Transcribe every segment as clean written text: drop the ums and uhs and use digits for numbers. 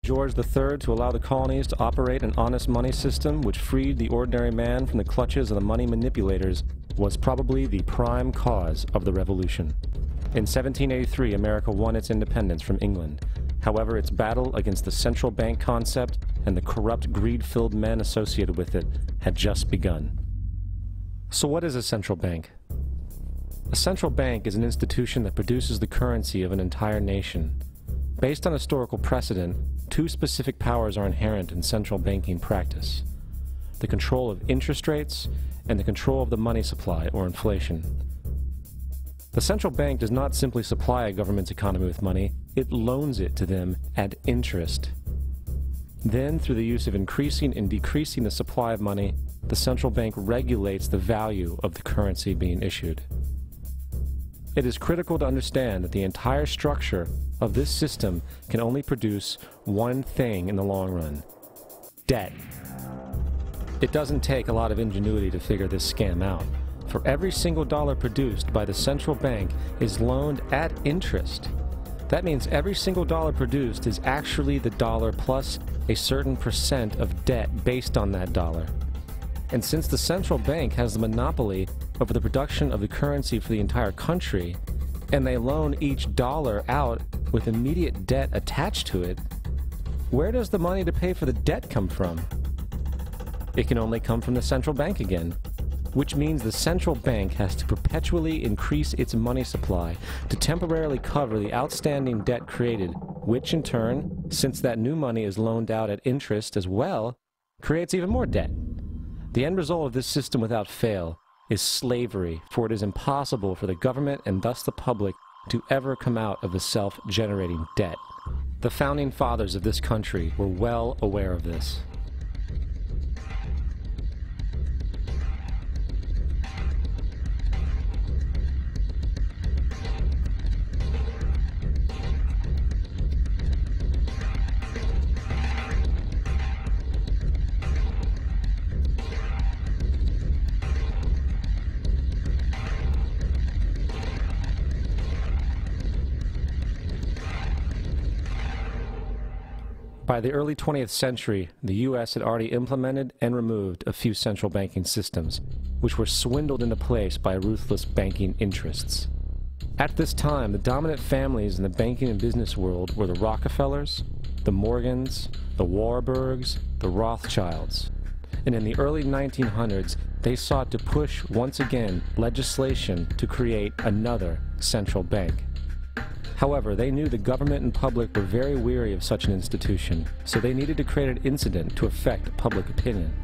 George III to allow the colonies to operate an honest money system which freed the ordinary man from the clutches of the money manipulators was probably the prime cause of the Revolution. In 1783, America won its independence from England. However, its battle against the central bank concept and the corrupt, greed-filled men associated with it had just begun. So what is a central bank? A central bank is an institution that produces the currency of an entire nation. Based on historical precedent, two specific powers are inherent in central banking practice: the control of interest rates and the control of the money supply, or inflation. The central bank does not simply supply a government's economy with money, it loans it to them at interest. Then, through the use of increasing and decreasing the supply of money, the central bank regulates the value of the currency being issued. It is critical to understand that the entire structure of this system can only produce one thing in the long run: debt. It doesn't take a lot of ingenuity to figure this scam out. For every single dollar produced by the central bank is loaned at interest. That means every single dollar produced is actually the dollar plus a certain percent of debt based on that dollar. And since the central bank has the monopoly over the production of the currency for the entire country, and they loan each dollar out with immediate debt attached to it, where does the money to pay for the debt come from? It can only come from the central bank again, which means the central bank has to perpetually increase its money supply to temporarily cover the outstanding debt created, which in turn, since that new money is loaned out at interest as well, creates even more debt. The end result of this system without fail is slavery, for it is impossible for the government and thus the public to ever come out of the self-generating debt. The founding fathers of this country were well aware of this. By the early 20th century, the U.S. had already implemented and removed a few central banking systems, which were swindled into place by ruthless banking interests. At this time, the dominant families in the banking and business world were the Rockefellers, the Morgans, the Warburgs, the Rothschilds. And in the early 1900s, they sought to push once again legislation to create another central bank. However, they knew the government and public were very weary of such an institution, so they needed to create an incident to affect public opinion.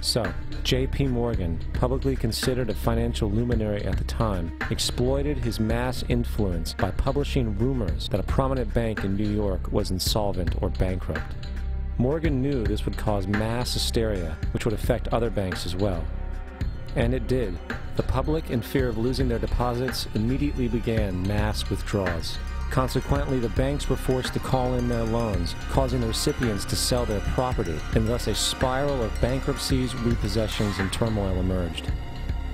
So, J.P. Morgan, publicly considered a financial luminary at the time, exploited his mass influence by publishing rumors that a prominent bank in New York was insolvent or bankrupt. Morgan knew this would cause mass hysteria, which would affect other banks as well. And it did. The public, in fear of losing their deposits, immediately began mass withdrawals. Consequently, the banks were forced to call in their loans, causing the recipients to sell their property, and thus a spiral of bankruptcies, repossessions, and turmoil emerged.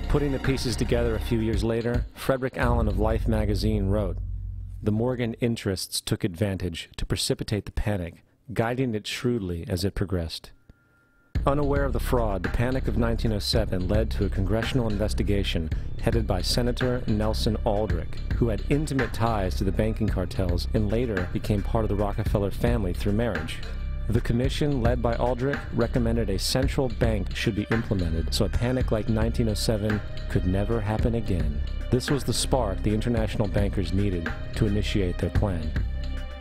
Putting the pieces together a few years later, Frederick Allen of Life magazine wrote, "The Morgan interests took advantage to precipitate the panic, guiding it shrewdly as it progressed." Unaware of the fraud, the Panic of 1907 led to a congressional investigation headed by Senator Nelson Aldrich, who had intimate ties to the banking cartels and later became part of the Rockefeller family through marriage. The commission, led by Aldrich, recommended a central bank should be implemented so a panic like 1907 could never happen again. This was the spark the international bankers needed to initiate their plan.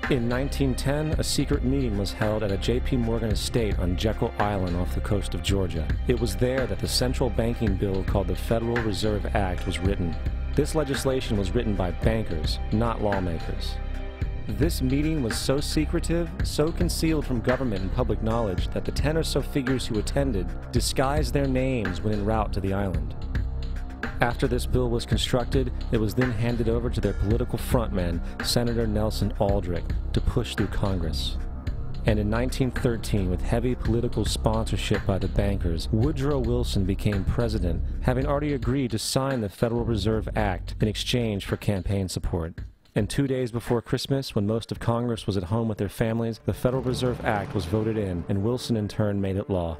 In 1910, a secret meeting was held at a J.P. Morgan estate on Jekyll Island off the coast of Georgia. It was there that the central banking bill called the Federal Reserve Act was written. This legislation was written by bankers, not lawmakers. This meeting was so secretive, so concealed from government and public knowledge that the 10 or so figures who attended disguised their names when en route to the island. After this bill was constructed, it was then handed over to their political frontman, Senator Nelson Aldrich, to push through Congress. And in 1913, with heavy political sponsorship by the bankers, Woodrow Wilson became president, having already agreed to sign the Federal Reserve Act in exchange for campaign support. And 2 days before Christmas, when most of Congress was at home with their families, the Federal Reserve Act was voted in, and Wilson in turn made it law.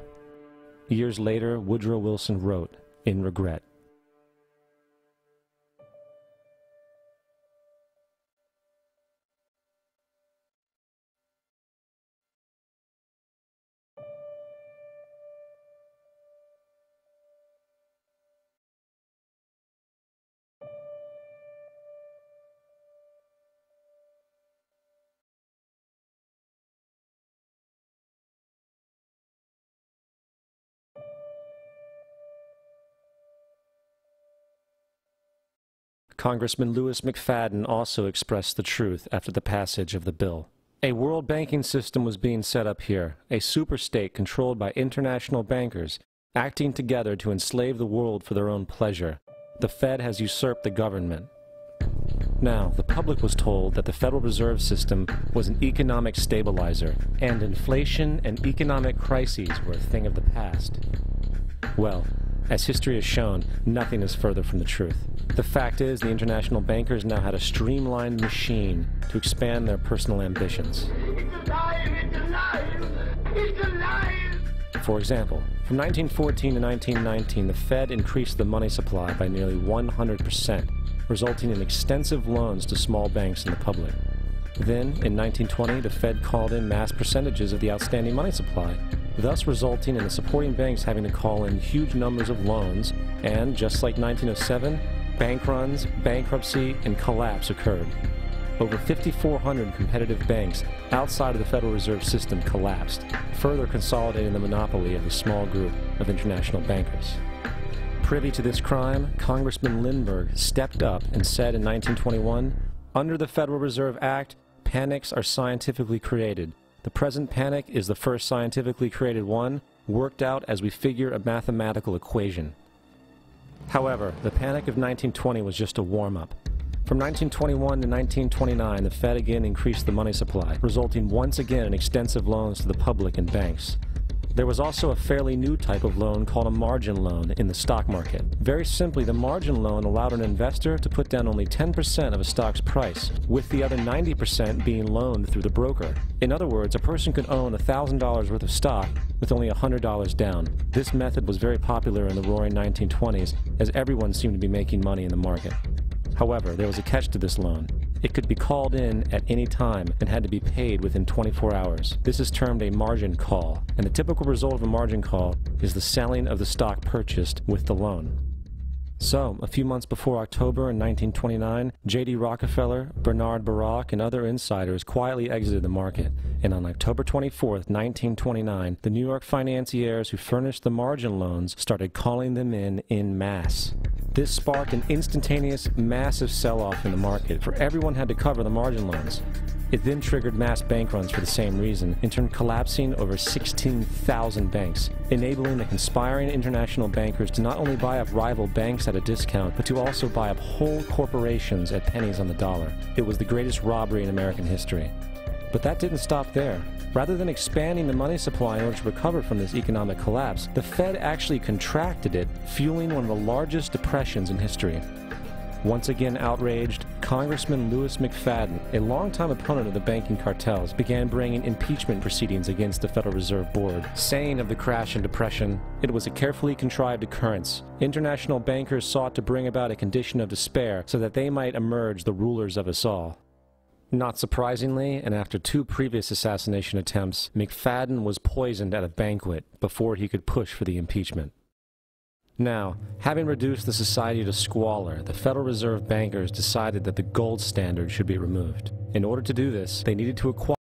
Years later, Woodrow Wilson wrote, in regret, Congressman Louis McFadden also expressed the truth after the passage of the bill. A world banking system was being set up here, a superstate controlled by international bankers, acting together to enslave the world for their own pleasure. The Fed has usurped the government. Now, the public was told that the Federal Reserve System was an economic stabilizer, and inflation and economic crises were a thing of the past. Well, as history has shown, nothing is further from the truth. The fact is, the international bankers now had a streamlined machine to expand their personal ambitions. It's alive! It's alive! It's alive! For example, from 1914 to 1919, the Fed increased the money supply by nearly 100%, resulting in extensive loans to small banks and the public. Then, in 1920, the Fed called in mass percentages of the outstanding money supply, thus resulting in the supporting banks having to call in huge numbers of loans, and, just like 1907, bank runs, bankruptcy, and collapse occurred. Over 5,400 competitive banks outside of the Federal Reserve System collapsed, further consolidating the monopoly of a small group of international bankers. Privy to this crime, Congressman Lindbergh stepped up and said in 1921, "Under the Federal Reserve Act, panics are scientifically created. The present panic is the first scientifically created one, worked out as we figure a mathematical equation." However, the panic of 1920 was just a warm-up. From 1921 to 1929, the Fed again increased the money supply, resulting once again in extensive loans to the public and banks. There was also a fairly new type of loan called a margin loan in the stock market. Very simply, the margin loan allowed an investor to put down only 10% of a stock's price, with the other 90% being loaned through the broker. In other words, a person could own $1,000 worth of stock with only $100 down. This method was very popular in the roaring 1920s, as everyone seemed to be making money in the market. However, there was a catch to this loan. It could be called in at any time and had to be paid within 24 hours. This is termed a margin call, and the typical result of a margin call is the selling of the stock purchased with the loan. So, a few months before October in 1929, J.D. Rockefeller, Bernard Baruch, and other insiders quietly exited the market, and on October 24, 1929, the New York financiers who furnished the margin loans started calling them in masse. This sparked an instantaneous, massive sell-off in the market, for everyone had to cover the margin loans. It then triggered mass bank runs for the same reason, in turn collapsing over 16,000 banks, enabling the conspiring international bankers to not only buy up rival banks at a discount, but to also buy up whole corporations at pennies on the dollar. It was the greatest robbery in American history. But that didn't stop there. Rather than expanding the money supply in order to recover from this economic collapse, the Fed actually contracted it, fueling one of the largest depressions in history. Once again outraged, Congressman Louis McFadden, a longtime opponent of the banking cartels, began bringing impeachment proceedings against the Federal Reserve Board, saying of the crash and depression, "It was a carefully contrived occurrence. International bankers sought to bring about a condition of despair so that they might emerge the rulers of us all." Not surprisingly, and after 2 previous assassination attempts, McFadden was poisoned at a banquet before he could push for the impeachment. Now, having reduced the society to squalor, the Federal Reserve bankers decided that the gold standard should be removed. In order to do this, they needed to acquire